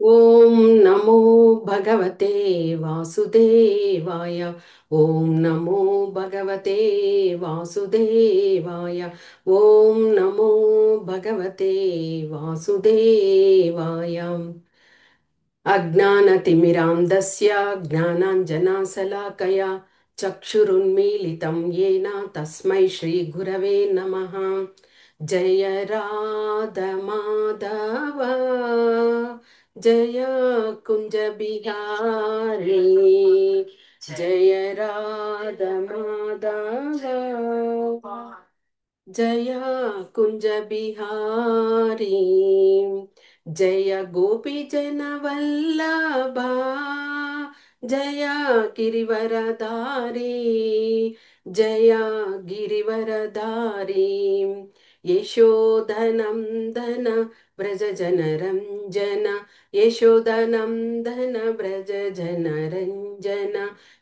ఓం నమో భగవతే వాసుదేవాయ. ఓం నమో భగవతే వాసుదేవాయ. ఓం నమో భగవతే వాసుదేవాయ. అజ్ఞానతిమిరాంధస్య జ్ఞానాంజనాశలాకయా చక్షురున్మీలితం येन తస్మై శ్రీగురవే నమః. జయ రాధ మాధవ జయ కుంజ బిహారీ. జయ రాధ మాధవ జయ కుంజ బిహారీ. జయ గోపీ జన వల్లభ జయ గిరివరధారీ. జయ గిరివరధారీ. యశోధనందన వ్రజ జన రంజన. యశోధనందన వ్రజ జన రంజన.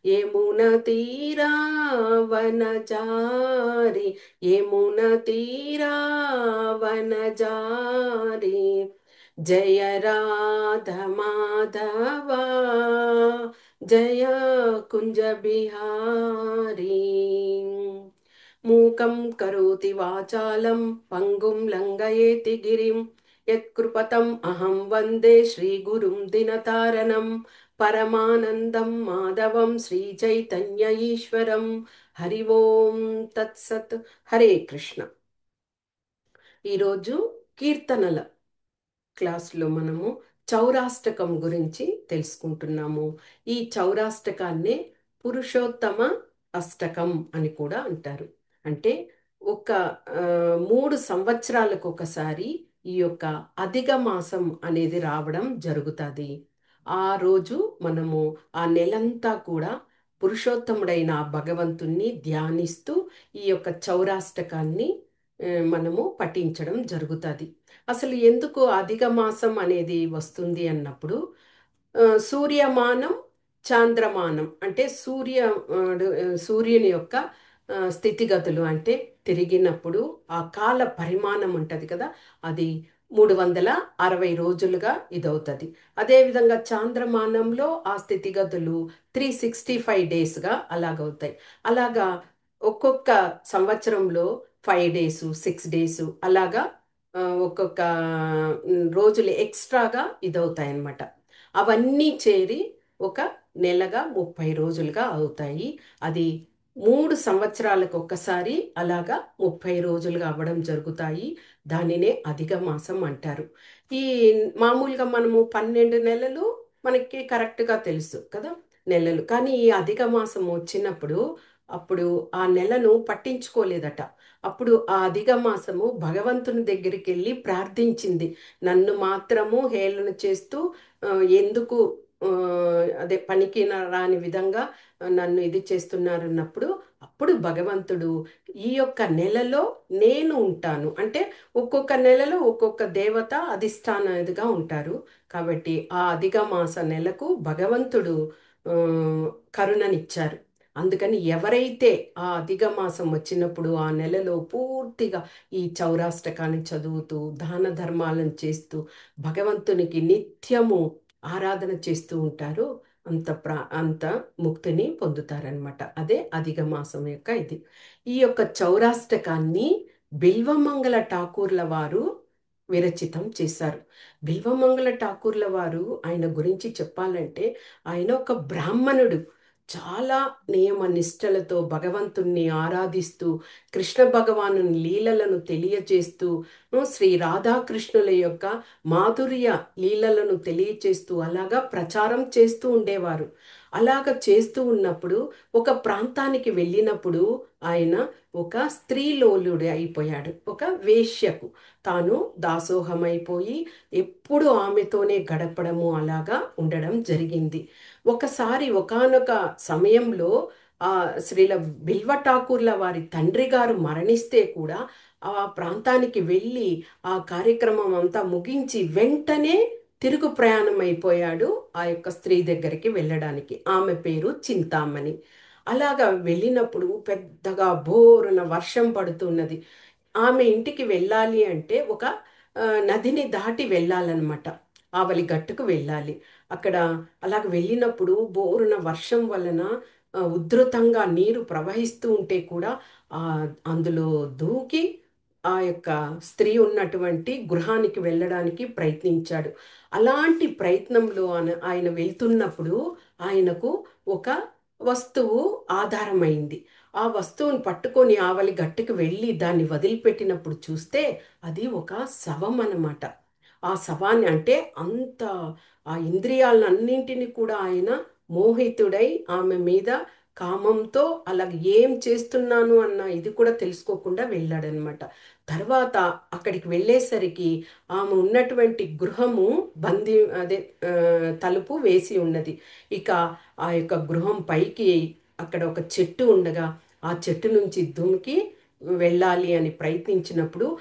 యమున తీరావనచారి. యమున తీరావనచారి. జయ రాధ మాధవ జయ కుంజ బిహారీ. మూకం కరోతి వాచాలం పంగుం లంఘయేతి గిరిం. యత్కృపతం అహం వందే శ్రీగురుం దినతారణం. పరమానందం మాధవం శ్రీచైతన్య ఈశ్వరం. హరి ఓం తత్సత్. హరే కృష్ణ. ఈరోజు కీర్తనల క్లాస్లో మనము చౌరాష్టకం గురించి తెలుసుకుంటున్నాము. ఈ చౌరాష్టకాన్నే పురుషోత్తమ అష్టకం అని కూడా అంటారు. అంటే ఒక 3 సంవత్సరాలకు ఒకసారి ఈ యొక్క అధిక మాసం అనేది రావడం జరుగుతుంది. ఆ రోజు మనము ఆ నెలంతా కూడా పురుషోత్తముడైన ఆ భగవంతుణ్ణి ధ్యానిస్తూ ఈ యొక్క చౌరాష్టకాన్ని మనము పఠించడం జరుగుతుంది. అసలు ఎందుకు అధిక మాసం అనేది వస్తుంది అన్నప్పుడు సూర్యమానం, చాంద్రమానం అంటే సూర్యుని యొక్క స్థితిగతులు అంటే తిరిగినప్పుడు ఆ కాల పరిమాణం ఉంటుంది కదా, అది 360 రోజులుగా ఇదవుతుంది. అదేవిధంగా చాంద్రమానంలో ఆ స్థితిగతులు 365 డేస్గా అలాగవుతాయి. అలాగా ఒక్కొక్క సంవత్సరంలో 5 డేస్, 6 డేస్ అలాగా ఒక్కొక్క రోజులు ఎక్స్ట్రాగా ఇదవుతాయి అన్నమాట. అవన్నీ చేరి ఒక నెలగా 30 రోజులుగా అవుతాయి. అది 3 సంవత్సరాలకు ఒక్కసారి అలాగా 30 రోజులుగా అవ్వడం జరుగుతాయి. దానినే అధిక మాసం అంటారు. ఈ మామూలుగా మనము 12 నెలలు మనకి కరెక్ట్గా తెలుసు కదా, నెలలు. కానీ ఈ అధిక మాసం వచ్చినప్పుడు అప్పుడు ఆ నెలను పట్టించుకోలేదట. అప్పుడు ఆ అధిక మాసము భగవంతుని దగ్గరికి వెళ్ళి ప్రార్థించింది. నన్ను మాత్రము హేళన చేస్తూ ఎందుకు అదే పనికి రాని విధంగా నన్ను ఇది చేస్తున్నారన్నప్పుడు అప్పుడు భగవంతుడు ఈ యొక్క నెలలో నేను ఉంటాను అంటే ఒక్కొక్క నెలలో ఒక్కొక్క దేవత అధిష్టానదిగా ఉంటారు. కాబట్టి ఆ అధిక మాస నెలకు భగవంతుడు ఆ, కరుణనిచ్చారు. అందుకని ఎవరైతే ఆ అధిక మాసం వచ్చినప్పుడు ఆ నెలలో పూర్తిగా ఈ చౌరాష్టకాన్ని చదువుతూ దాన ధర్మాలను చేస్తూ భగవంతునికి నిత్యము ఆరాధన చేస్తూ ఉంటారో అంత ముక్తిని పొందుతారనమాట. అదే అధిక మాసం యొక్క ఇది. ఈ యొక్క చౌరాష్టకాన్ని బిల్వమంగళ ఠాకూర్ల వారు విరచితం చేశారు. బిల్వమంగళ ఠాకూర్ల వారు ఆయన గురించి చెప్పాలంటే ఆయన ఒక బ్రాహ్మణుడు. చాలా నియమ నిష్టలతో భగవంతుణ్ణి ఆరాధిస్తూ కృష్ణ భగవాను లీలలను తెలియచేస్తూ శ్రీ రాధాకృష్ణుల యొక్క మాధుర్య లీలలను తెలియచేస్తూ అలాగా ప్రచారం చేస్తూ ఉండేవారు. అలాగ చేస్తూ ఉన్నప్పుడు ఒక ప్రాంతానికి వెళ్ళినప్పుడు ఆయన ఒక స్త్రీలోలుడు అయిపోయాడు. ఒక వేశ్యకు తాను దాసోహమైపోయి ఎప్పుడు ఆమెతోనే గడపడము అలాగా ఉండడం జరిగింది. ఒకసారి ఒకానొక సమయంలో ఆ శ్రీల బిల్వ ఠాకూర్ల వారి తండ్రి గారు మరణిస్తే కూడా ఆ ప్రాంతానికి వెళ్ళి ఆ కార్యక్రమం అంతా ముగించి వెంటనే తిరుగు ప్రయాణం అయిపోయాడు ఆ యొక్క స్త్రీ దగ్గరికి వెళ్ళడానికి. ఆమె పేరు చింతామణి. అలాగా వెళ్ళినప్పుడు పెద్దగా బోరున వర్షం పడుతున్నది. ఆమె ఇంటికి వెళ్ళాలి అంటే ఒక నదిని దాటి వెళ్ళాలన్నమాట. ఆవలి గట్టుకు వెళ్ళాలి. అక్కడ అలాగ వెళ్ళినప్పుడు బోరున వర్షం వలన ఉధృతంగా నీరు ప్రవహిస్తూ ఉంటే కూడా ఆ అందులో దూకి ఆ యొక్క స్త్రీ ఉన్నటువంటి గృహానికి వెళ్ళడానికి ప్రయత్నించాడు. అలాంటి ప్రయత్నంలో ఆయన వెళ్తున్నప్పుడు ఆయనకు ఒక వస్తువు ఆధారమైంది. ఆ వస్తువుని పట్టుకొని ఆవలి గట్టుకు వెళ్ళి దాన్ని వదిలిపెట్టినప్పుడు చూస్తే అది ఒక శవం అన్నమాట. ఆ శవాన్ని అంటే అంత ఆ ఇంద్రియాలన్నింటినీ కూడా ఆయన మోహితుడై ఆమె మీద కామంతో అలాగ ఏం చేస్తున్నాను అన్న ఇది కూడా తెలుసుకోకుండా వెళ్ళాడనమాట. తర్వాత అక్కడికి వెళ్ళేసరికి ఆమె ఉన్నటువంటి గృహము బందీ అదే ఆ, తలుపు వేసి ఉన్నది. ఇక ఆ యొక్క గృహం పైకి అక్కడ ఒక చెట్టు ఉండగా ఆ చెట్టు నుంచి దుమికి వెళ్ళాలి అని ప్రయత్నించినప్పుడు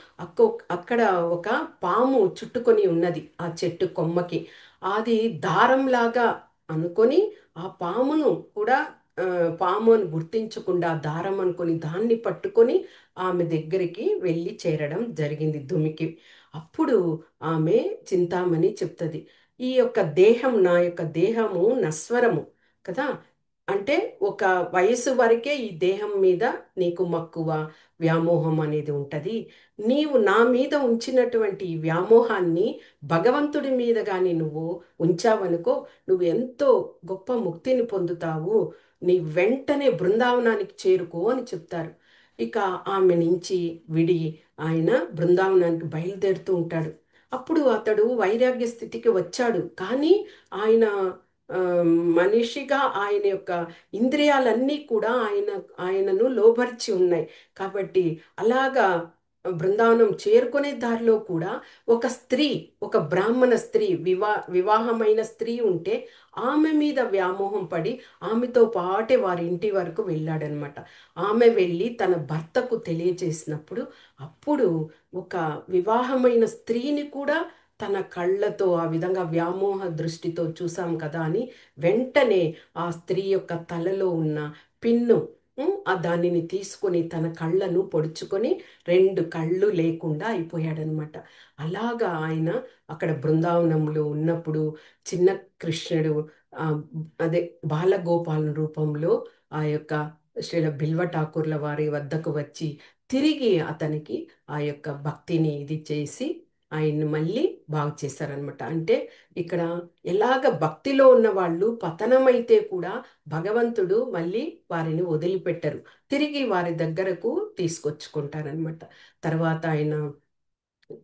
అక్కడ ఒక పాము చుట్టుకొని ఉన్నది ఆ చెట్టు కొమ్మకి. అది దారంలాగా అనుకొని ఆ పామును కూడా ఆ, పాము అని గుర్తించకుండా దారం అనుకొని దాన్ని పట్టుకొని ఆమె దగ్గరికి వెళ్ళి చేరడం జరిగింది దుమికి. అప్పుడు ఆమె చింతామణి చెప్తుంది, ఈ యొక్క దేహం నా యొక్క దేహము నశ్వరము కదా. అంటే ఒక వయసు వరకే ఈ దేహం మీద నీకు మక్కువ వ్యామోహం అనేది ఉంటుంది. నీవు నా మీద ఉంచినటువంటి ఈ వ్యామోహాన్ని భగవంతుడి మీద కానీ నువ్వు ఉంచావనుకో, నువ్వు ఎంతో గొప్ప ముక్తిని పొందుతావు. నీ వెంటనే బృందావనానికి చేరుకో అని చెప్తారు. ఇక ఆమె నుంచి విడి ఆయన బృందావనానికి బయలుదేరుతూ ఉంటాడు. అప్పుడు అతడు వైరాగ్య స్థితికి వచ్చాడు. కానీ ఆయన ఆ, మనిషిగా ఆయన యొక్క ఇంద్రియాలన్నీ కూడా ఆయనను లోబర్చి ఉన్నాయి. కాబట్టి అలాగా బృందావనం చేరుకునే దారిలో కూడా ఒక స్త్రీ, ఒక బ్రాహ్మణ స్త్రీ, వివాహమైన స్త్రీ ఉంటే ఆమె మీద వ్యామోహం పడి ఆమెతో పాటే వారి ఇంటి వరకు వెళ్ళాడనమాట. ఆమె వెళ్ళి తన భర్తకు తెలియజేసినప్పుడు అప్పుడు ఒక వివాహమైన స్త్రీని కూడా తన కళ్ళతో ఆ విధంగా వ్యామోహ దృష్టితో చూసాం కదా అని వెంటనే ఆ స్త్రీ యొక్క తలలో ఉన్న పిన్ను ఆ దానిని తీసుకొని తన కళ్ళను పొడుచుకొని రెండు కళ్ళు లేకుండా అయిపోయాడనమాట. అలాగా ఆయన అక్కడ బృందావనంలో ఉన్నప్పుడు చిన్న కృష్ణుడు ఆ, అదే బాలగోపాల రూపంలో ఆ యొక్క శ్రీల బిల్వ ఠాకూర్ల వారి వద్దకు వచ్చి తిరిగి అతనికి ఆ యొక్క భక్తిని ఇది చేసి ఆయన్ని మళ్ళీ బాగు చేశారనమాట. అంటే ఇక్కడ ఎలాగ భక్తిలో ఉన్న వాళ్ళు పతనమైతే కూడా భగవంతుడు మళ్ళీ వారిని వదిలిపెట్టరు, తిరిగి వారి దగ్గరకు తీసుకొచ్చుకుంటారనమాట. తర్వాత ఆయన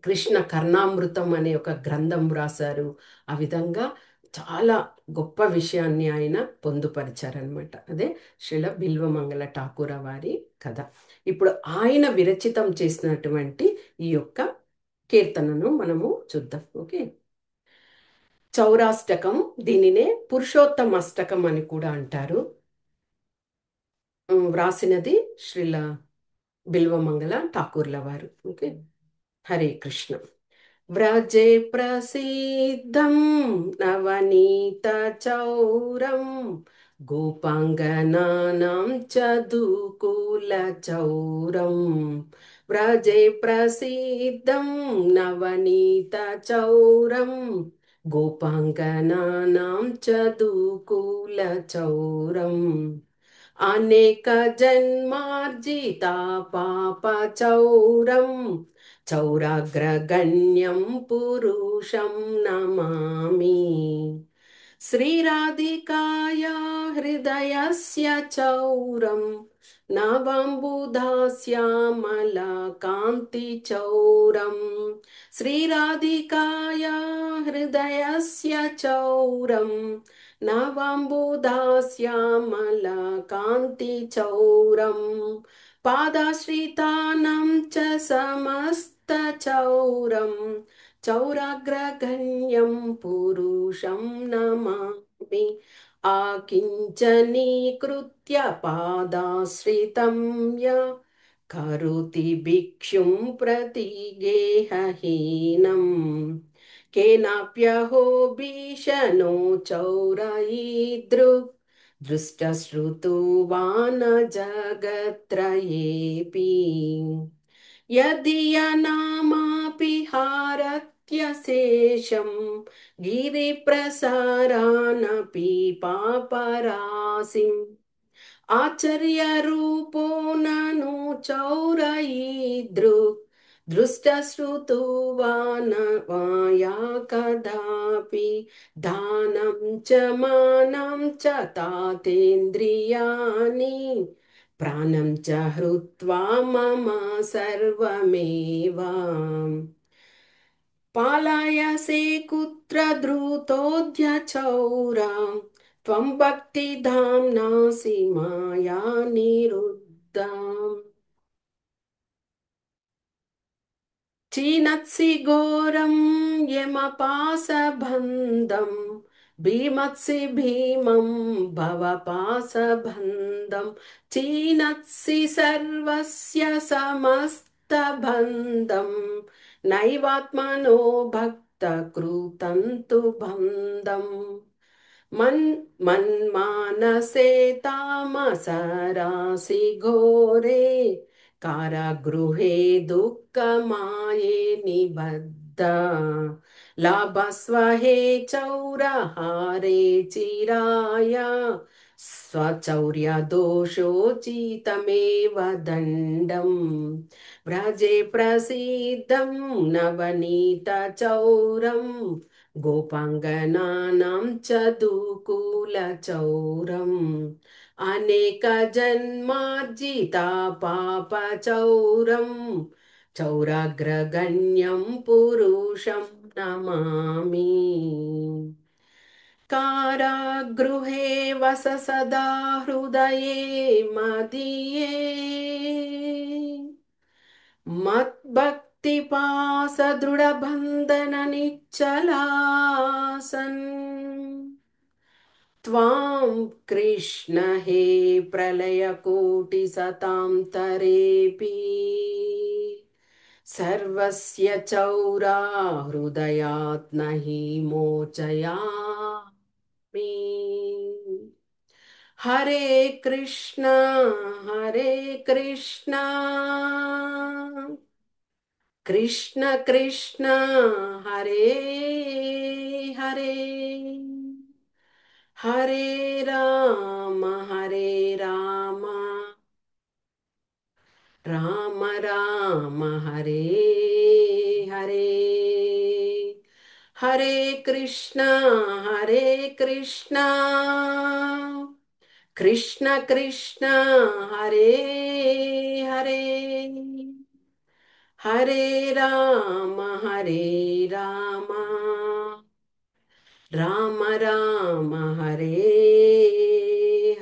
కృష్ణ కర్ణామృతం అనే ఒక గ్రంథం రాశారు. ఆ విధంగా చాలా గొప్ప విషయాన్ని ఆయన పొందుపరిచారనమాట. అదే శ్రీల బిల్వమంగళ ఠాకూర వారి కథ. ఇప్పుడు ఆయన విరచితం చేసినటువంటి ఈ యొక్క కీర్తనను మనము చూద్దాం. ఓకే. చౌరాష్టకం, దీనినే పురుషోత్తమష్టకం అని కూడా అంటారు. వ్రాసినది శ్రీల బిల్వమంగళ ఠాకూర్ల వారు. ఓకే. హరే కృష్ణ. వ్రజే ప్రసిద్ధం నవనీత చౌరం గోపాంగనానాం చదుకుల చౌరం. వ్రజే ప్రసిద్ధం నవనీత చౌరం గోపాంగనానాం చదుకుల చౌరం. అనేక జన్మార్జిత పాప చౌరం చౌరాగ్రగణ్యం పురుషం నమామి. శ్రీరాధికాయ హృదయస్య చౌరం నవంబుధాస్యామలకాంతి చౌరం. శ్రీరాధికాయ హృదయస్య చౌరం నవంబుధాస్యామలకాంతి చౌరం. పాదాశ్రితానం చ సమస్తచౌరం చౌరాగ్రగణ్యం పురుషం నమామి. ఆకించనీకృత్య పాదాశ్రితం య కరోతి భిక్షుం ప్రతి గేహహీనం. కేనాప్యహో భీషణో చౌరయీదృక్ దృష్టశ్రుతువాన జగత్రయేపి. యదీయనామాపి హారత్ శేషం గిరిప్రసారానపి పాపరాశిం ఆశ్చర్యరూపో నను చౌరయీదృక్ దృష్టశ్రుతువాన వాయా కదాపి దానం చ మానం చ తాతేంద్రియాణి ప్రాణం చ హృత్వా మమ సర్వమేవ పాలయసే కుత్ర ధృతోద్యచౌరాం త్వం భక్తిధామ్నాసి మాయా నిరుద్ధాం చీనత్సి ఘోరం యమపాసబంధం భీమత్సి భీమం భవపాసబంధం చీనత్సి సర్వస్య సమస్తబంధం నైవాత్మనో భక్త కృతంతు బంధం మన్ మన్మానసే తామసరాసి ఘోరే కారాగృహే దుఃఖమాయే నిబద్ధ లాభస్వహే చౌరహారే చిరాయ స్వచౌర్య దోషోచితమేవ దండం వ్రజే ప్రసిద్ధం నవనీత చౌరం గోపాంగనానాం చదుకుల చౌరం అనేక జన్మార్జిత పాప చౌరం చౌరాగ్రగణ్యం పురుషం నమామి కారాగృహే వస సదా హృదయే మదియే మద్భక్తి పాస దృఢ బంధన నిచ్చలాసన్ త్వాం కృష్ణ హే ప్రళయ కోటి సతాం తరేపి సర్వస్య చౌరా హృదయాత్ నహి మోచయామి హరే కృష్ణ హరే కృష్ణ కృష్ణ కృష్ణ హరే హరే హరే రామ హరే రామ రామ రామ హరే హరే హరే కృష్ణ హరే కృష్ణ కృష్ణ కృష్ణ హరే హరే హరే రామ హరే రామ రామ రామ హరే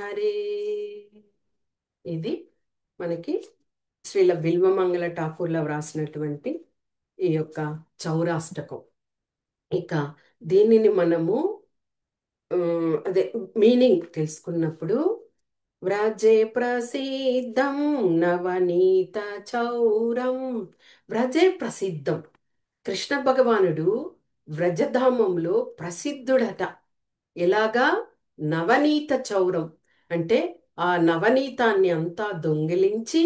హరే. ఇది మనకి శ్రీల బిల్వమంగళ ఠాకూర్ల వ్రాసినటువంటి ఈ యొక్క చౌరాష్టకం. ఇక దీనిని మనము అదే మీనింగ్ తెలుసుకున్నప్పుడు వ్రజే ప్రసిద్ధం నవనీత చౌరం, వ్రజే ప్రసిద్ధం, కృష్ణ భగవానుడు వ్రజధామంలో ప్రసిద్ధుడట. ఎలాగా? నవనీత చౌరం అంటే ఆ నవనీతాన్ని అంతా దొంగిలించి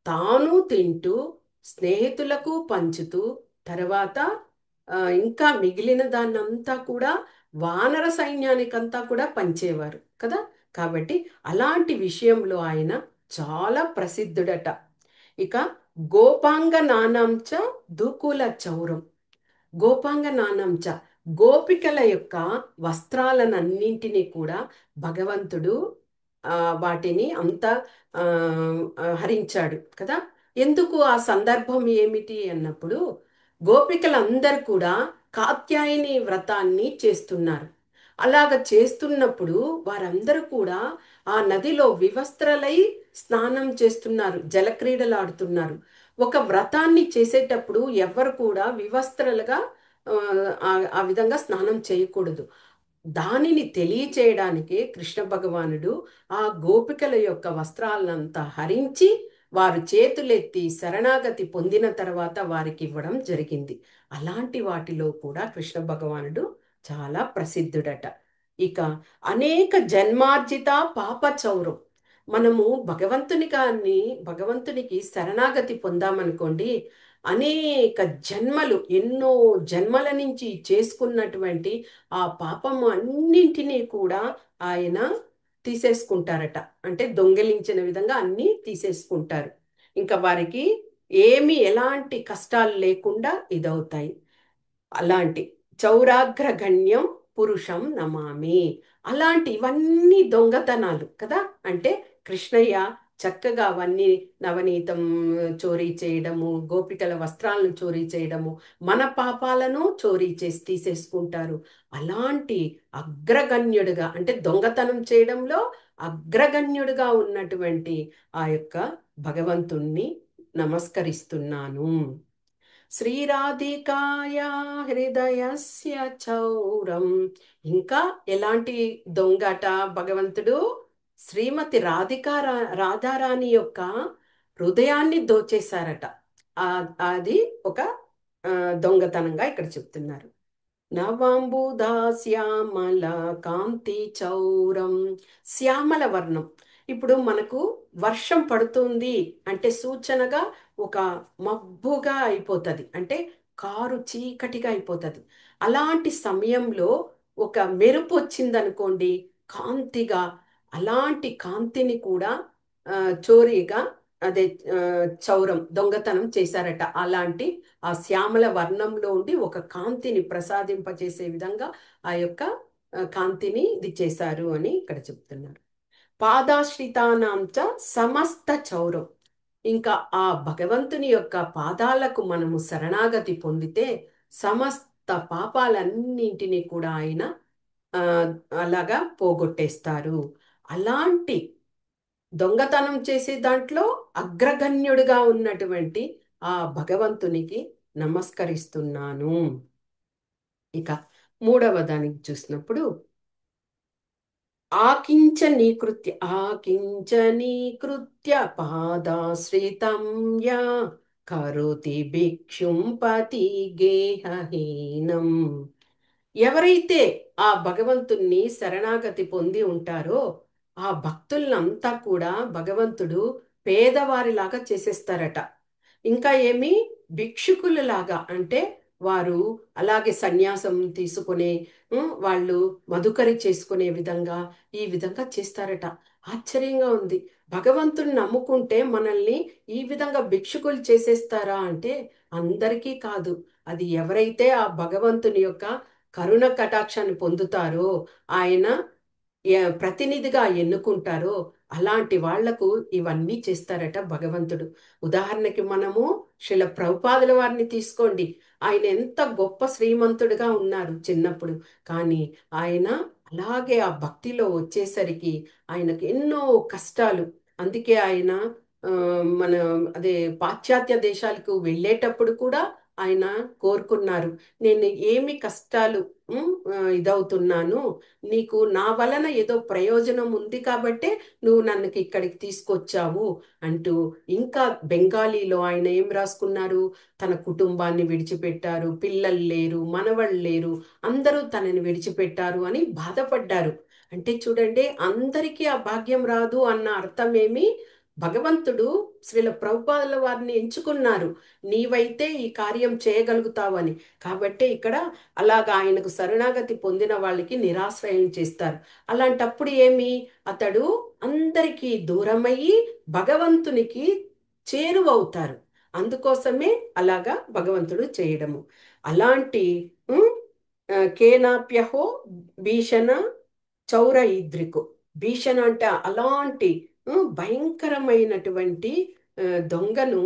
తాను తింటూ స్నేహితులకు పంచుతూ తర్వాత ఇంకా మిగిలిన దాన్నంతా కూడా వానర సైన్యానికంతా కూడా పంచేవారు కదా. కాబట్టి అలాంటి విషయంలో ఆయన చాలా ప్రసిద్ధుడట. ఇక గోపాంగ నానాంచ దుకుల చౌరం, గోపాంగ నానంచ గోపికల యొక్క వస్త్రాలనన్నింటినీ కూడా భగవంతుడు వాటిని అంత హరించాడు కదా. ఎందుకు? ఆ సందర్భం ఏమిటి అన్నప్పుడు గోపికలందరూ కూడా కాత్యాయని వ్రతాన్ని చేస్తున్నారు. అలాగ చేస్తున్నప్పుడు వారందరూ కూడా ఆ నదిలో వివస్త్రలై స్నానం చేస్తున్నారు, జలక్రీడలు ఆడుతున్నారు. ఒక వ్రతాన్ని చేసేటప్పుడు ఎవ్వరు కూడా వివస్త్రలుగా ఆ విధంగా స్నానం చేయకూడదు. దానిని తెలియచేయడానికే కృష్ణ భగవానుడు ఆ గోపికల యొక్క వస్త్రాలంతా హరించి వారు చేతులెత్తి శరణాగతి పొందిన తర్వాత వారికి ఇవ్వడం జరిగింది. అలాంటి వాటిలో కూడా కృష్ణ భగవానుడు చాలా ప్రసిద్ధుడట. ఇక అనేక జన్మార్జిత పాప చౌరం, మనము భగవంతునికి శరణాగతి పొందామనుకోండి, అనేక జన్మలు, ఎన్నో జన్మల నుంచి చేసుకున్నటువంటి ఆ పాపము అన్నింటినీ కూడా ఆయన తీసేసుకుంటారట. అంటే దొంగిలించిన విధంగా అన్నీ తీసేసుకుంటారు. ఇంకా వారికి ఏమి ఎలాంటి కష్టాలు లేకుండా ఇదవుతాయి. అలాంటి చౌరాగ్రగణ్యం పురుషం నమామి. అలాంటి ఇవన్నీ దొంగతనాలు కదా. అంటే కృష్ణయ్య చక్కగా అవన్నీ నవనీతం చోరీ చేయడము, గోపికల వస్త్రాలను చోరీ చేయడము, మన పాపాలను చోరీ చేసి తీసేసుకుంటారు. అలాంటి అగ్రగణ్యుడిగా, అంటే దొంగతనం చేయడంలో అగ్రగణ్యుడిగా ఉన్నటువంటి ఆ యొక్క భగవంతుణ్ణి నమస్కరిస్తున్నాను. శ్రీరాధికాయ హృదయస్య చౌరం. ఇంకా ఎలాంటి దొంగట భగవంతుడు, శ్రీమతి రాధారాణి యొక్క హృదయాన్ని దోచేశారట. అది ఒక ఆ, దొంగతనంగా ఇక్కడ చెప్తున్నారు. నవాంబుధా శ్యామల కాంతి చౌరం. శ్యామల వర్ణం. ఇప్పుడు మనకు వర్షం పడుతుంది అంటే సూచనగా ఒక మబ్బుగా అయిపోతుంది, అంటే కారు చీకటిగా అయిపోతుంది. అలాంటి సమయంలో ఒక మెరుపు వచ్చిందనుకోండి, కాంతిగా, అలాంటి కాంతిని కూడా ఆ, చోరీగా, అదే ఆ, చౌరం దొంగతనం చేశారట. అలాంటి ఆ శ్యామల వర్ణంలో ఉండి ఒక కాంతిని ప్రసాదింపచేసే విధంగా ఆ యొక్క కాంతిని ఇది చేశారు అని ఇక్కడ చెప్తున్నారు. పాదాశ్రితానాంచ సమస్త చౌరం. ఇంకా ఆ భగవంతుని యొక్క పాదాలకు మనము శరణాగతి పొందితే సమస్త పాపాలన్నింటినీ కూడా ఆయన ఆ, అలాగా పోగొట్టేస్తారు. అలాంటి దొంగతనం చేసే దాంట్లో అగ్రగణ్యుడిగా ఉన్నటువంటి ఆ భగవంతునికి నమస్కరిస్తున్నాను. ఇక మూడవ దానికి చూసినప్పుడు ఆకించనీకృత్య పాదాశ్రితం యా కరోతి భిక్షుం పతి గేహహీనం. ఎవరైతే ఆ భగవంతుణ్ణి శరణాగతి పొంది ఉంటారో ఆ భక్తులంతా కూడా భగవంతుడు పేదవారిలాగా చేసేస్తారట. ఇంకా ఏమి, భిక్షుకులలాగా, అంటే వారు అలాగే సన్యాసం తీసుకునే, వాళ్ళు మధుకరి చేసుకునే విధంగా ఈ విధంగా చేస్తారట. ఆశ్చర్యంగా ఉంది. భగవంతుని నమ్ముకుంటే మనల్ని ఈ విధంగా భిక్షుకులు చేసేస్తారా అంటే అందరికీ కాదు. అది ఎవరైతే ఆ భగవంతుని యొక్క కరుణ కటాక్షాన్ని పొందుతారో, ఆయన ప్రతినిధిగా ఎన్నుకుంటారో అలాంటి వాళ్లకు ఇవన్నీ చేస్తారట భగవంతుడు. ఉదాహరణకి మనము శ్రీల ప్రభుపాదుల వారిని తీసుకోండి. ఆయన ఎంత గొప్ప శ్రీమంతుడిగా ఉన్నారు చిన్నప్పుడు, కానీ ఆయన అలాగే ఆ భక్తిలో వచ్చేసరికి ఆయనకు ఎన్నో కష్టాలు. అందుకే ఆయన ఆ, మన అదే పాశ్చాత్య దేశాలకు వెళ్ళేటప్పుడు కూడా ఆయన కోరుకున్నారు, నేను ఏమి కష్టాలు ఇదవుతున్నాను, నీకు నా వలన ఏదో ప్రయోజనం ఉంది కాబట్టే నువ్వు నన్ను ఇక్కడికి తీసుకొచ్చావు అంటూ. ఇంకా బెంగాలీలో ఆయన ఏం రాసుకున్నారు, తన కుటుంబాన్ని విడిచిపెట్టారు, పిల్లలు లేరు, మనవళ్ళు లేరు, అందరూ తనని విడిచిపెట్టారు అని బాధపడ్డారు. అంటే చూడండి, అందరికీ ఆ భాగ్యం రాదు అన్న అర్థమేమి, భగవంతుడు శ్రీల ప్రభుపాదుల వారిని ఎంచుకున్నారు, నీవైతే ఈ కార్యం చేయగలుగుతావని. కాబట్టి ఇక్కడ అలాగా ఆయనకు శరణాగతి పొందిన వాళ్ళకి నిరాశ్రయం చేస్తారు. అలాంటప్పుడు ఏమి, అతడు అందరికీ దూరమయ్యి భగవంతునికి చేరువవుతారు. అందుకోసమే అలాగా భగవంతుడు చేయడము. అలాంటి కేనాప్యహో భీషణ చౌర ఈద్రికు. భీషణ అంటే అలాంటి భయంకరమైనటువంటి ఆ, దొంగను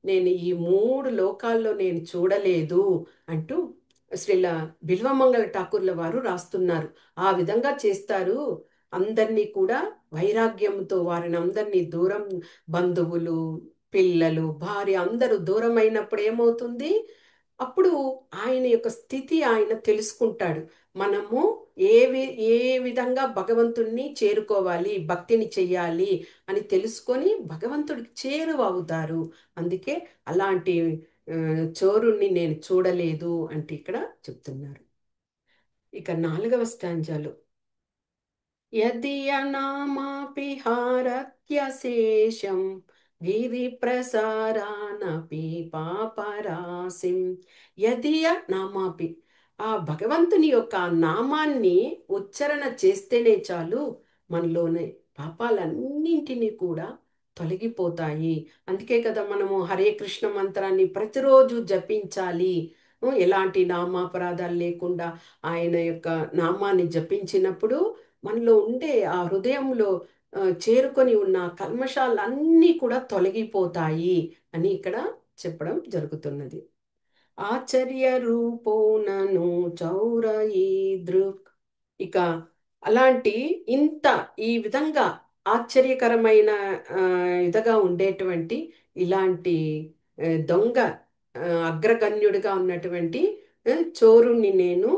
నేను ఈ మూడు లోకాల్లో నేను చూడలేదు అంటూ శ్రీల బిల్వమంగళ ఠాకూర్ల వారు రాస్తున్నారు. ఆ విధంగా చేస్తారు. అందరినీ కూడా వైరాగ్యంతో వారిని అందరినీ దూరం, బంధువులు, పిల్లలు, భార్య అందరూ దూరం అయినప్పుడు ఏమవుతుంది, అప్పుడు ఆయన యొక్క స్థితి ఆయన తెలుసుకుంటాడు. మనము ఏ విధంగా భగవంతుణ్ణి చేరుకోవాలి, భక్తిని చెయ్యాలి అని తెలుసుకొని భగవంతుడికి చేరువవుతారు. అందుకే అలాంటి ఆ, చోరుణ్ణి నేను చూడలేదు అంటే ఇక్కడ చెప్తున్నారు. ఇక నాలుగవ స్టాంజాలు. యది అనామాపి హారత్యశేషం గిరి ప్రసారానపి పాపరాశిం యదియ నామాపి. ఆ భగవంతుని యొక్క ఆ నామాన్ని ఉచ్చరణ చేస్తేనే చాలు, మనలోని పాపాలన్నింటినీ కూడా తొలగిపోతాయి. అందుకే కదా మనము హరే కృష్ణ మంత్రాన్ని ప్రతిరోజు జపించాలి. ఎలాంటి నామాపరాధాలు లేకుండా ఆయన యొక్క నామాన్ని జపించినప్పుడు మనలో ఉండే ఆ హృదయంలో చేరుకొని ఉన్న కల్మషాలన్నీ కూడా తొలగిపోతాయి అని ఇక్కడ చెప్పడం జరుగుతున్నది. ఆశ్చర్య రూపోనను చౌరయీదృక్. ఇక అలాంటి ఇంత ఈ విధంగా ఆశ్చర్యకరమైన ఆ, ఇదిగా ఉండేటువంటి ఇలాంటి దొంగ అగ్రగణ్యుడిగా ఉన్నటువంటి చోరుణ్ణి నేను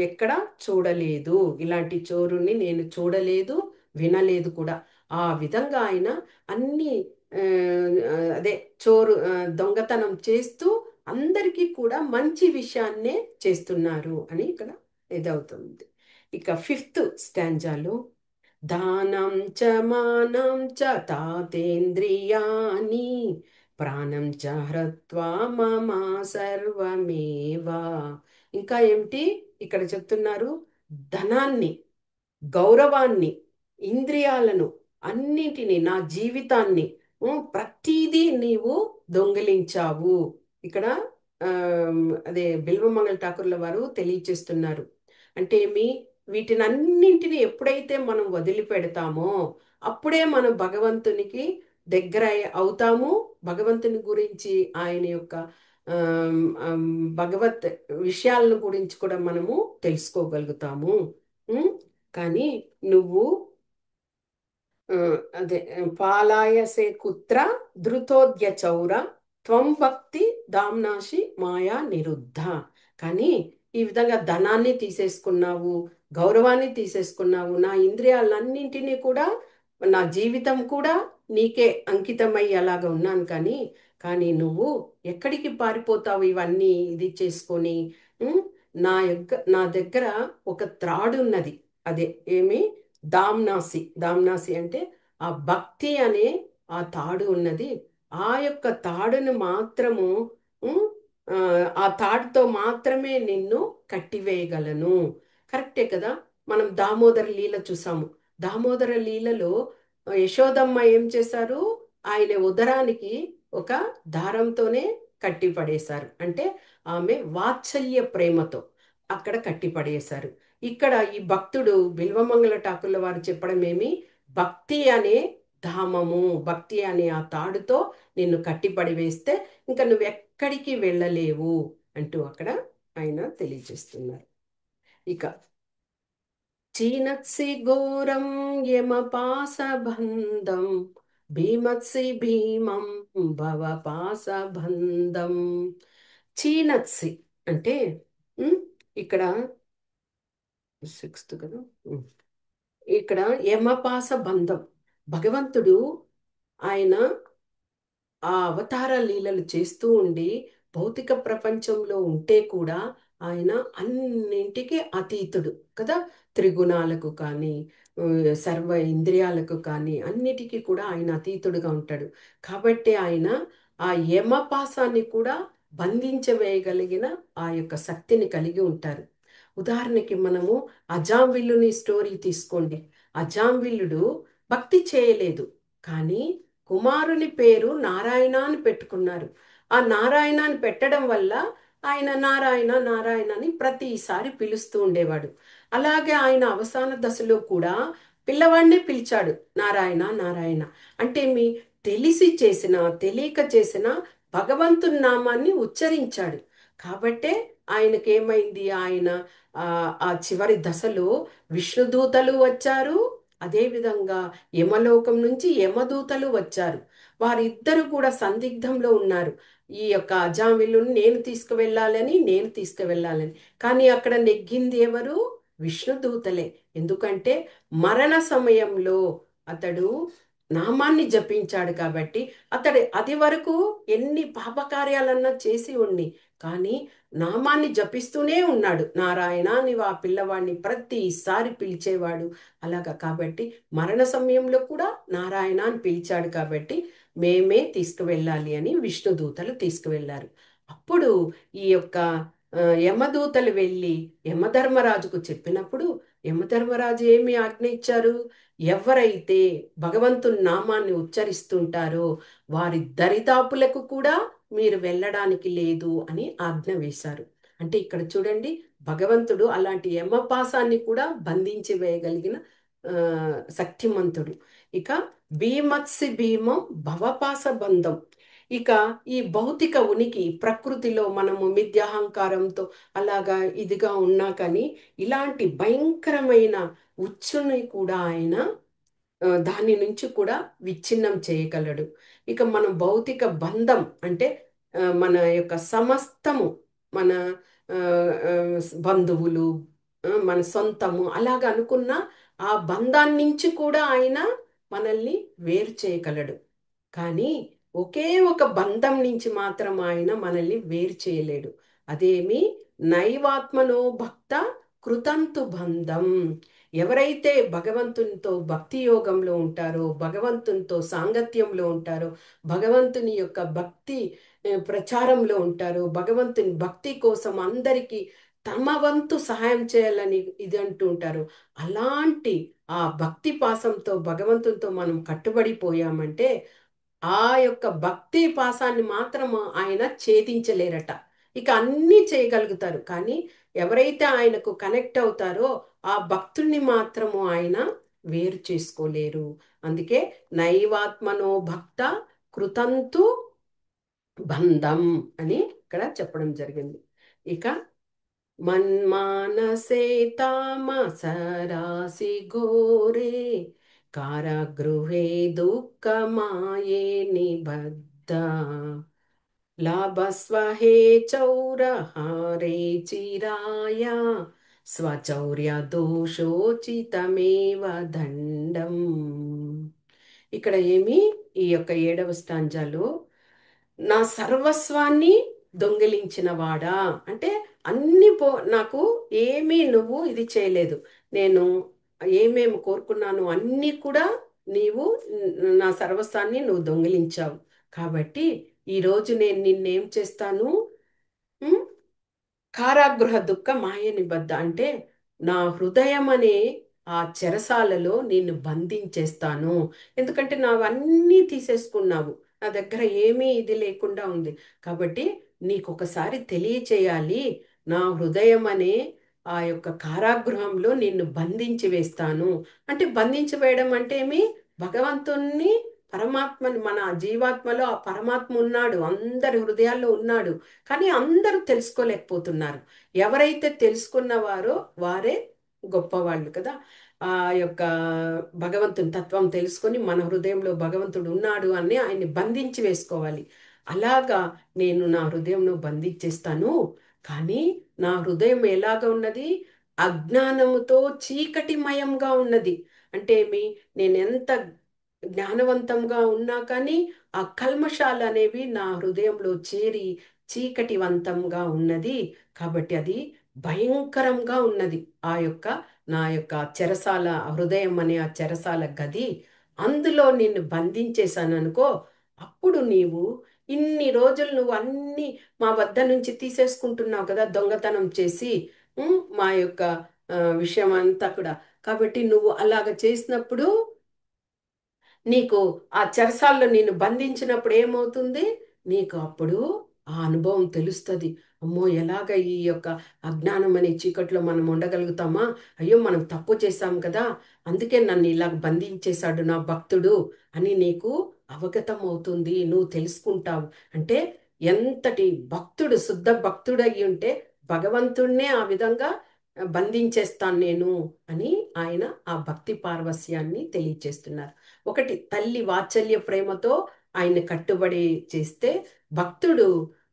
ఎక్కడ చూడలేదు. ఇలాంటి చోరుణ్ణి నేను చూడలేదు, వినలేదు కూడా. ఆ విధంగా ఆయన అన్ని ఆ, అదే చోరు దొంగతనం చేస్తూ అందరికీ కూడా మంచి విషయాన్నే చేస్తున్నారు అని ఇక్కడ ఇదవుతుంది. ఇక ఫిఫ్త్ స్టాంజాలో దానం చ మానం చ తాతేంద్రియాని ప్రాణం చ హ్రత్వా మమ సర్వమేవా. ఇంకా ఏమిటి ఇక్కడ చెప్తున్నారు? ధనాన్ని, గౌరవాన్ని, ఇంద్రియాలను, అన్నిటినీ, నా జీవితాన్ని, ప్రతిదీ నీవు దొంగిలించావు. ఇక్కడ అదే బిల్వమంగళ ఠాకూర్ల వారు తెలియచేస్తున్నారు. అంటే వీటినన్నింటినీ ఎప్పుడైతే మనం వదిలిపెడతామో అప్పుడే మనం భగవంతునికి దగ్గర అవుతాము. భగవంతుని గురించి, ఆయన యొక్క భగవత్ విషయాలను గురించి కూడా మనము తెలుసుకోగలుగుతాము. ఉమ్, కానీ నువ్వు ఆ, అదే పాలాయసే కుత్ర ధృతోద్య చౌర త్వం భక్తి దామ్నాశి మాయా నిరుద్ధ. కానీ ఈ విధంగా ధనాన్ని తీసేసుకున్నావు, గౌరవాన్ని తీసేసుకున్నావు, నా ఇంద్రియాలన్నింటినీ కూడా, నా జీవితం కూడా నీకే అంకితమై అలాగ ఉన్నాను. కానీ నువ్వు ఎక్కడికి పారిపోతావు ఇవన్నీ ఇది చేసుకొని? ఉం? నా దగ్గర ఒక త్రాడు ఉన్నది. అదే ఏమి? దామ్నాసి. దామ్నాసి అంటే ఆ భక్తి అనే ఆ తాడు ఉన్నది. ఆ యొక్క తాడును మాత్రము ఉం, ఆ ఆ తాడుతో మాత్రమే నిన్ను కట్టివేయగలను. కరెక్టే కదా. మనం దామోదర లీల చూసాము. దామోదర లీలలో యశోదమ్మ ఏం చేశారు? ఆయన ఉదరానికి ఒక దారంతోనే కట్టి పడేశారు. అంటే ఆమె వాత్సల్య ప్రేమతో అక్కడ కట్టి పడేశారు. ఇక్కడ ఈ భక్తుడు బిల్వమంగళ ఠాకూర్ల వారు చెప్పడం ఏమి? భక్తి అనే ధామము, భక్తి అనే ఆ తాడుతో నిన్ను కట్టిపడి వేస్తే ఇంకా నువ్వు ఎక్కడికి వెళ్ళలేవు అంటూ అక్కడ ఆయన తెలియజేస్తున్నారు. ఇక చీనత్సి ఘోరం యమపాసబంధం భీమత్సి భీమం భవపాసబంధం. చీనత్సి అంటే ఇక్కడ సిక్స్త్ కదా. ఇక్కడ యమపాస బంధం. భగవంతుడు ఆయన ఆ అవతార లీలలు చేస్తూ ఉండి భౌతిక ప్రపంచంలో ఉంటే కూడా ఆయన అన్నింటికి అతీతుడు కదా. త్రిగుణాలకు కానీ సర్వ ఇంద్రియాలకు కానీ అన్నిటికీ కూడా ఆయన అతీతుడుగా ఉంటాడు. కాబట్టి ఆయన ఆ యమపాసాన్ని కూడా బంధించవేయగలిగిన ఆ యొక్క శక్తిని కలిగి ఉంటారు. ఉదాహరణకి మనము అజాంవిల్లుని స్టోరీ తీసుకోండి. అజాంవిల్లుడు భక్తి చేయలేదు, కానీ కుమారుని పేరు నారాయణ అని పెట్టుకున్నారు. ఆ నారాయణ అని పెట్టడం వల్ల ఆయన నారాయణ నారాయణ అని ప్రతిసారి పిలుస్తూ ఉండేవాడు. అలాగే ఆయన అవసాన దశలో కూడా పిల్లవాడినే పిలిచాడు నారాయణ నారాయణ. అంటే తెలిసి చేసిన తెలియక చేసిన భగవంతుని నామాన్ని ఉచ్చరించాడు. కాబట్టే ఆయనకేమైంది? ఆయన ఆ చివరి దశలో విష్ణుదూతలు వచ్చారు, అదేవిధంగా యమలోకం నుంచి యమదూతలు వచ్చారు. వారిద్దరూ కూడా సందిగ్ధంలో ఉన్నారు. ఈ యొక్క అజామిలుని నేను తీసుకువెళ్ళాలని. కానీ అక్కడ నెగ్గింది ఎవరు? విష్ణుదూతలే. ఎందుకంటే మరణ సమయంలో అతడు నామాన్ని జపించాడు కాబట్టి అతడు అది వరకు ఎన్ని పాపకార్యాలన్నా చేసి ఉండి కానీ నామాన్ని జపిస్తూనే ఉన్నాడు. నారాయణ అని ఆ పిల్లవాడిని ప్రతిసారి పిలిచేవాడు. అలాగా కాబట్టి మరణ సమయంలో కూడా నారాయణ అని పిలిచాడు కాబట్టి మేమే తీసుకువెళ్ళాలి అని విష్ణుదూతలు తీసుకువెళ్ళారు. అప్పుడు ఈ యొక్క యమదూతలు వెళ్ళి యమధర్మరాజుకు చెప్పినప్పుడు యమధర్మరాజు ఏమి ఆజ్ఞ ఇచ్చారు? ఎవరైతే భగవంతుని నామాన్ని ఉచ్చరిస్తుంటారో వారి దరిదాపులకు కూడా మీరు వెళ్ళడానికి లేదు అని ఆజ్ఞ వేశారు. అంటే ఇక్కడ చూడండి, భగవంతుడు అలాంటి యమపాసాన్ని కూడా బంధించి వేయగలిగిన ఆ, శక్తిమంతుడు. ఇక భీమత్సి భీమం భవపాస బంధం. ఇక ఈ భౌతిక ఉనికి ప్రకృతిలో మనము మిథ్యాహంకారంతో అలాగా ఇదిగా ఉన్నా కానీ ఇలాంటి భయంకరమైన ఉచ్చుని కూడా ఆయన దాని నుంచి కూడా విచ్ఛిన్నం చేయగలడు. ఇక మనం భౌతిక బంధం అంటే మన యొక్క సమస్తము మన ఆ, ఆ, బంధువులు మన సొంతము అలాగ అనుకున్న ఆ బంధాన్ని నుంచి కూడా ఆయన మనల్ని వేరు చేయగలడు. కానీ ఒకే ఒక బంధం నుంచి మాత్రం ఆయన మనల్ని వేరు చేయలేడు. అదేమి నైవాత్మనో భక్త కృతంతు బంధం. ఎవరైతే భగవంతునితో భక్తి యోగంలో ఉంటారో, భగవంతునితో సాంగత్యంలో ఉంటారో, భగవంతుని యొక్క భక్తి ప్రచారంలో ఉంటారో, భగవంతుని భక్తి కోసం అందరికీ తమ వంతు సహాయం చేయాలని ఇది అంటూ ఉంటారు. అలాంటి ఆ భక్తి పాసంతో భగవంతునితో మనం కట్టుబడిపోయామంటే ఆ యొక్క భక్తి పాసాన్ని మాత్రం ఆయన ఛేదించలేరట. ఇక అన్నీ చేయగలుగుతారు కానీ ఎవరైతే ఆయనకు కనెక్ట్ అవుతారో ఆ భక్తుల్ని మాత్రము ఆయన వేరు చేసుకోలేరు. అందుకే నైవాత్మనో భక్త కృతంతు బంధం అని ఇక్కడ చెప్పడం జరిగింది. ఇక మన్మానసే తామసరాసి ఘోరే కారాగృహే దుఃఖమాయే నిబద్ధ లాభస్వహే చౌరహారే చిరాయ స్వచౌర్య దోషోచితమేవ దండం. ఇక్కడ ఏమి ఈ యొక్క 7వ స్టాంజాలో నా సర్వస్వాన్ని దొంగిలించిన వాడా అంటే అన్ని నాకు ఏమీ నువ్వు ఇది చేయలేదు. నేను ఏమేమి కోరుకున్నాను అన్నీ కూడా నీవు నా సర్వస్వాన్ని నువ్వు దొంగిలించావు. కాబట్టి ఈరోజు నేను నిన్నేం చేస్తాను? ఉమ్, కారాగృహ దుఃఖ మాయ నిబద్ధ అంటే నా హృదయం అనే ఆ చెరసాలలో నిన్ను బంధించేస్తాను. ఎందుకంటే నావన్నీ తీసేసుకున్నావు, నా దగ్గర ఏమీ ఇది లేకుండా ఉంది. కాబట్టి నీకు ఒకసారి తెలియచేయాలి, నా హృదయం అనే ఆ యొక్క కారాగృహంలో నిన్ను బంధించి వేస్తాను. అంటే బంధించి వేయడం అంటే ఏమి? భగవంతుణ్ణి పరమాత్మని మన జీవాత్మలో ఆ పరమాత్మ ఉన్నాడు, అందరి హృదయాల్లో ఉన్నాడు. కానీ అందరూ తెలుసుకోలేకపోతున్నారు. ఎవరైతే తెలుసుకున్నవారో వారే గొప్పవాళ్ళు కదా. ఆ యొక్క భగవంతుని తత్వం తెలుసుకొని మన హృదయంలో భగవంతుడు ఉన్నాడు అని ఆయన్ని బంధించి వేసుకోవాలి. అలాగా నేను నా హృదయంలో బంధించేస్తాను. కానీ నా హృదయం ఎలాగ ఉన్నది? అజ్ఞానముతో చీకటిమయంగా ఉన్నది. అంటే ఏమి? నేను ఎంత జ్ఞానవంతంగా ఉన్నా కానీ ఆ కల్మషాలు అనేవి నా హృదయంలో చేరి చీకటివంతంగా ఉన్నది. కాబట్టి అది భయంకరంగా ఉన్నది. ఆ యొక్క నా యొక్క చెరసాల హృదయం అనే ఆ చెరసాల గది, అందులో నిన్ను బంధించేశాను అనుకో. అప్పుడు నీవు ఇన్ని రోజులు నువ్వు అన్ని మా వద్ద నుంచి తీసేసుకుంటున్నావు కదా, దొంగతనం చేసి మా యొక్క విషయం అంతా కూడా. కాబట్టి నువ్వు అలాగ చేసినప్పుడు నీకు ఆ చెరసాల్లో నేను బంధించినప్పుడు ఏమవుతుంది? నీకు అప్పుడు ఆ అనుభవం తెలుస్తుంది. అమ్మో, ఎలాగ ఈ యొక్క అజ్ఞానం అనే చీకట్లో మనం ఉండగలుగుతామా? అయ్యో, మనం తప్పు చేశాం కదా, అందుకే నన్ను ఇలాగ బంధించేశాడు నా భక్తుడు అని నీకు అవగతం అవుతుంది. నువ్వు తెలుసుకుంటావు. అంటే ఎంతటి భక్తుడు, శుద్ధ భక్తుడు అయి ఉంటే భగవంతుణ్ణే ఆ విధంగా బంధించేస్తాను నేను అని ఆయన ఆ భక్తి పార్వస్యాన్ని తెలియచేస్తున్నారు. ఒకటి, తల్లి వాత్సల్య ప్రేమతో ఆయన కట్టుబడి చేస్తే భక్తుడు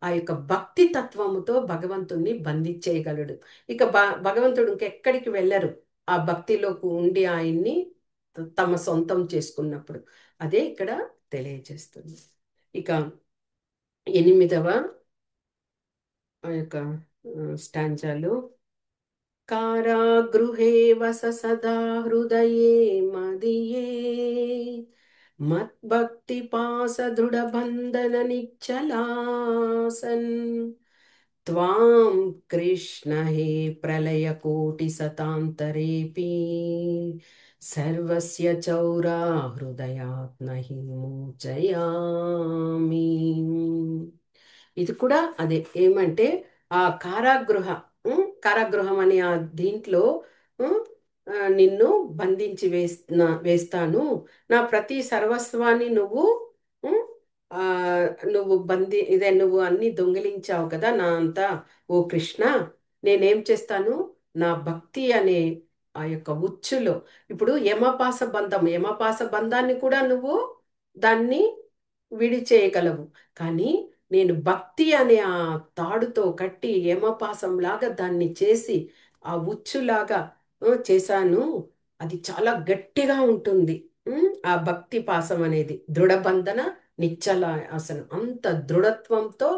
ఆ యొక్క భక్తి తత్వముతో భగవంతుణ్ణి బంధించేయగలడు. ఇక భగవంతుడు ఇంకెక్కడికి వెళ్ళరు. ఆ భక్తిలోకి ఉండి ఆయన్ని తమ సొంతం చేసుకున్నప్పుడు అదే ఇక్కడ తెలియజేస్తుంది. ఇక 8వ ఆ యొక్క స్టాంజాలు కారాగృహే వస సదా హృదయే మదియే మద్భక్తి పాస దృఢ బంధన నిచ్చలాసన్ త్వాం కృష్ణ హే ప్రళయ కోటి శతాంతరేపి సర్వస్య చౌరా హృదయాత్ నహి మోచయామి. ఇది కూడా అదే ఏమంటే ఆ కారాగృహ కారాగృహం అనే ఆ దీంట్లో ఉమ్, నిన్ను బంధించి వేస్తాను. నా ప్రతి సర్వస్వాన్ని ఉమ్, ఆ, నువ్వు అన్ని దొంగిలించావు కదా నా అంతా. ఓ కృష్ణ, నేనేం చేస్తాను, నా భక్తి అనే ఆ యొక్క ఉచ్చులో ఇప్పుడు యమపాస బంధాన్ని కూడా నువ్వు దాన్ని విడిచేయగలవు. కానీ నేను భక్తి అనే ఆ తాడుతో కట్టి యమపాసంలాగా దాన్ని చేసి ఆ ఉచ్చులాగా చేశాను. అది చాలా గట్టిగా ఉంటుంది. ఆ భక్తి పాసం అనేది దృఢబంధన నిశ్చల ఆసనం. అంత దృఢత్వంతో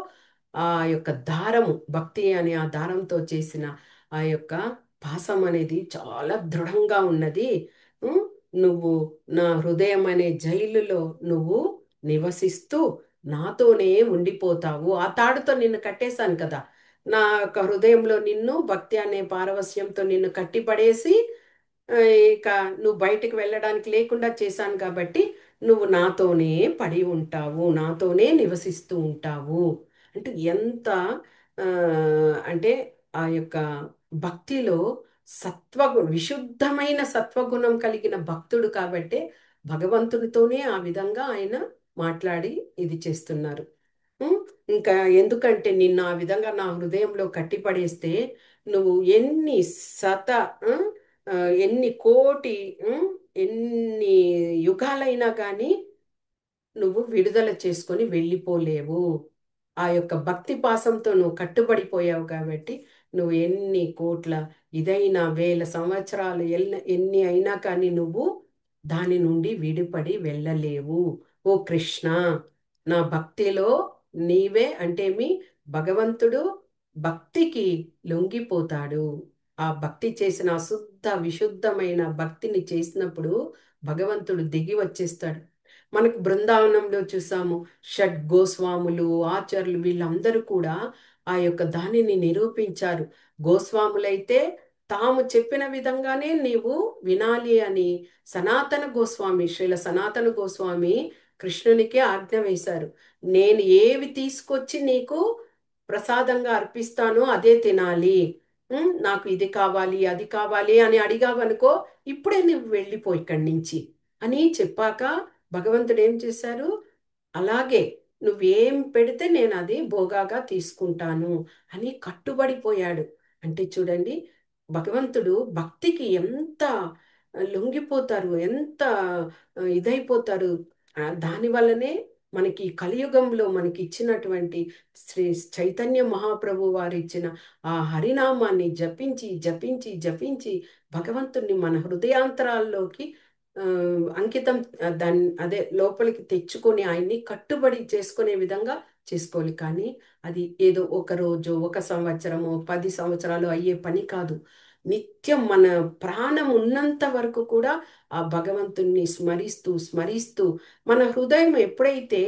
ఆ యొక్క దారము, భక్తి అనే ఆ దారంతో చేసిన ఆ యొక్క పాసం అనేది చాలా దృఢంగా ఉన్నది. ఉమ్, నువ్వు నా హృదయం అనే జైలులో నువ్వు నివసిస్తూ నాతోనే ఉండిపోతావు. ఆ తాడుతో నిన్ను కట్టేశాను కదా, నా యొక్క హృదయంలో నిన్ను భక్తి అనే పారవస్యంతో నిన్ను కట్టిపడేసి ఆ, ఇక నువ్వు బయటికి వెళ్ళడానికి లేకుండా చేశాను కాబట్టి నువ్వు నాతోనే పడి ఉంటావు, నాతోనే నివసిస్తూ ఉంటావు. అంటే ఎంత ఆ, అంటే ఆ యొక్క భక్తిలో విశుద్ధమైన సత్వగుణం కలిగిన భక్తుడు కాబట్టి భగవంతునితోనే ఆ విధంగా ఆయన మాట్లాడి ఇది చేస్తున్నారు. ఉమ్, ఇంకా ఎందుకంటే నిన్ను ఆ విధంగా నా హృదయంలో కట్టిపడేస్తే నువ్వు ఎన్ని శత ఉమ్, ఆ, ఎన్ని కోటి ఎన్ని యుగాలైనా కానీ నువ్వు విడుదల చేసుకొని వెళ్ళిపోలేవు. ఆ యొక్క భక్తి పాసంతో నువ్వు కట్టుబడిపోయావు కాబట్టి నువ్వు ఎన్ని కోట్ల ఇదైనా వేల సంవత్సరాలు ఎన్ని అయినా కానీ నువ్వు దాని నుండి విడిపడి వెళ్ళలేవు. ఓ కృష్ణ, నా భక్తిలో నీవే అంటేమి, భగవంతుడు భక్తికి లొంగిపోతాడు. ఆ భక్తి చేసిన అశుద్ధ విశుద్ధమైన భక్తిని చేసినప్పుడు భగవంతుడు దిగి వచ్చేస్తాడు. మనకు బృందావనంలో చూసాము, షడ్ గోస్వాములు, ఆచార్యులు వీళ్ళందరూ కూడా ఆ యొక్క దానిని నిరూపించారు. గోస్వాములైతే తాము చెప్పిన విధంగానే నీవు వినాలి అని శ్రీల సనాతన గోస్వామి కృష్ణునికి ఆజ్ఞ వేశారు. నేను ఏవి తీసుకొచ్చి నీకు ప్రసాదంగా అర్పిస్తానో అదే తినాలి. నాకు ఇది కావాలి అది కావాలి అని అడిగావనుకో, ఇప్పుడే నువ్వు వెళ్ళిపో ఇక్కడి నుంచి అని చెప్పాక భగవంతుడు ఏం చేశారు, అలాగే నువ్వేం పెడితే నేను అది భోగాగా తీసుకుంటాను అని కట్టుబడిపోయాడు. అంటే చూడండి, భగవంతుడు భక్తికి ఎంత లొంగిపోతారు, ఎంత ఇదైపోతారు. దాని వల్లనే మనకి ఈ కలియుగంలో మనకి ఇచ్చినటువంటి శ్రీ చైతన్య మహాప్రభు వారు ఇచ్చిన ఆ హరినామాన్ని జపించి జపించి జపించి భగవంతుణ్ణి మన హృదయాంతరాల్లోకి ఆ, అంకితం, దాన్ని అదే లోపలికి తెచ్చుకొని ఆయన్ని కట్టుబడి చేసుకునే విధంగా చేసుకోవాలి. కానీ అది ఏదో ఒక రోజు, ఒక సంవత్సరము, 10 సంవత్సరాలు అయ్యే పని కాదు. నిత్యం మన ప్రాణం ఉన్నంత వరకు కూడా ఆ భగవంతుణ్ణి స్మరిస్తూ స్మరిస్తూ మన హృదయం ఎప్పుడైతే,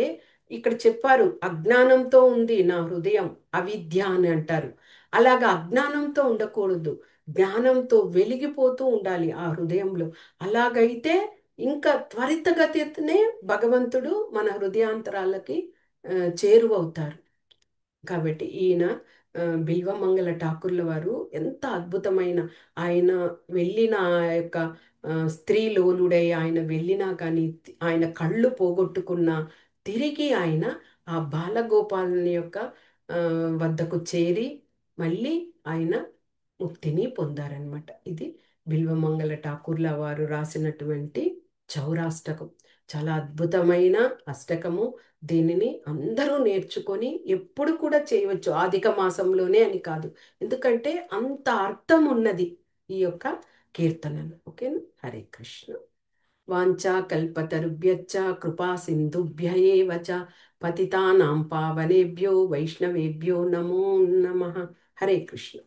ఇక్కడ చెప్పారు అజ్ఞానంతో ఉంది నా హృదయం, అవిద్య అని అంటారు. అలాగా అజ్ఞానంతో ఉండకూడదు, జ్ఞానంతో వెలిగిపోతూ ఉండాలి ఆ హృదయంలో. అలాగైతే ఇంకా త్వరితగతినే భగవంతుడు మన హృదయాంతరాలకి చేరువవుతారు. కాబట్టి ఈయన బిల్వమంగళ ఠాకూర్ల వారు ఎంత అద్భుతమైన, ఆయన వెళ్ళిన ఆ యొక్క స్త్రీ లోలుడై ఆయన వెళ్ళినా కానీ ఆయన కళ్ళు పోగొట్టుకున్న తిరిగి ఆయన ఆ బాలగోపాలుని యొక్క ఆ, వద్దకు చేరి మళ్ళీ ఆయన ముక్తిని పొందారనమాట. ఇది బిల్వమంగళ ఠాకూర్ల వారు రాసినటువంటి చౌరాష్టకం. చాలా అద్భుతమైన అష్టకము. దీనిని అందరూ నేర్చుకొని ఎప్పుడు కూడా చేయవచ్చు, ఆదిక మాసంలోనే అని కాదు. ఎందుకంటే అంత అర్థం ఉన్నది ఈ యొక్క కీర్తనలు. ఓకేనా? హరే కృష్ణ. వాంఛాకల్పతరుభ్యశ్చ కృపా సింధుభ్య ఏవ చ పతితానాం పావనేభ్యో వైష్ణవేభ్యో నమో నమః. హరే కృష్ణ.